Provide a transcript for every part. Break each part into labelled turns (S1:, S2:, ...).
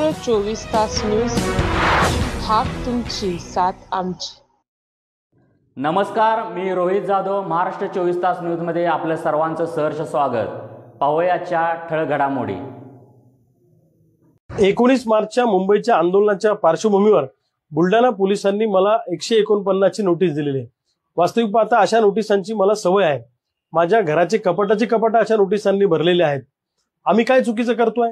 S1: महाराष्ट्र 24 तास न्यूज, हाक तुमची साथ आमची।
S2: नमस्कार, मी रोहित जाधव, महाराष्ट्र 24 तास न्यूजमध्ये आपलं सर्वांचं सहर्ष स्वागत। पाहूयाच्या ठळक घडामोडी।
S3: 19 मार्चच्या मुंबईच्या आंदोलनाच्या पार्श्वभूमीवर बुलढाणा पोलिसांनी मला 149 ची नोटीस दिलेली आहे। वास्तविक पाहता अशा नोटिसांची मला सवय आहे। माझ्या घराचे कपाटाचे कपाट अशा नोटिसांनी भरलेले आहेत। आम्ही काय चुकीचं करतोय?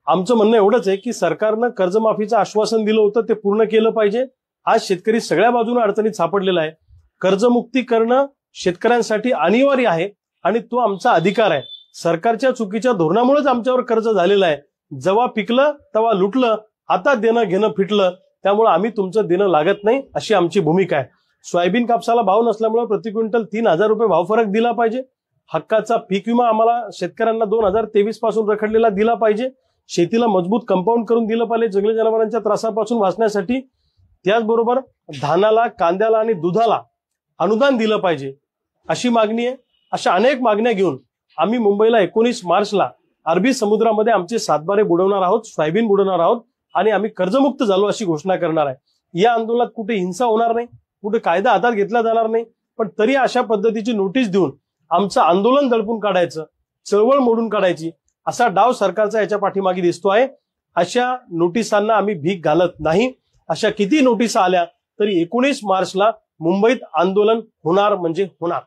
S3: आमचं म्हणणं एवढंच आहे की सरकारनं कर्जमाफीचं आश्वासन दिलं होतं ते पूर्ण केलं पाहिजे। आज शेतकरी सगळ्या बाजूने अडचणीत सापडलेला आहे। कर्जमुक्ती करणं शेतकऱ्यांसाठी अनिवार्य आहे आणि तो आमचा अधिकार आहे। सरकारच्या चुकीच्या धोरणामुळेच आमच्यावर कर्ज झालेलं आहे। जेव्हा पिकलं तेव्हा लुटलं, आता देणं घेणं फिटलं, त्यामुळे आम्ही तुमचं देणं लागत नाही अशी आमची भूमिका आहे। सोयाबीन कापसाला भाव नसल्यामुळे प्रति क्विंटल 3000 रुपये भाव फरक दिला पाहिजे। हक्काचा पीक विमा आम्हाला शेतकऱ्यांना 2023 पासून रखडलेला दिला पाहिजे। शेतीला मजबूत कंपाऊंड करून दिलं पाहिजे जंगली जनावरांच्या त्रासापासून वाचण्यासाठी। त्याचबरोबर धानाला, कांद्याला आणि दुधाला अनुदान दिलं पाहिजे अशी मागणी आहे। अशा अनेक मागण्या घेऊन आम्ही मुंबईला 19 मार्चला अरबी समुद्रामध्ये आमचे सातबारे बुडवणार आहोत, सोयाबीन बुडवणार आहोत आणि आम्ही कर्जमुक्त झालो अशी घोषणा करणार आहे। या आंदोलनात कुठे हिंसा होणार नाही, कुठे कायदा हातात घेतला जाणार नाही, पण तरी अशा पद्धतीची नोटीस देऊन आमचं आंदोलन दडपून काढायचं, चळवळ मोडून काढायची असा डाव सरकारचा याच्या पाठीमागे दिसतो आहे। अशा नोटिसांना आम्ही भीक घालत नाही। अशा किती नोटीस आल्या तरी 19 मार्चला मुंबईत आंदोलन होणार म्हणजे होणार।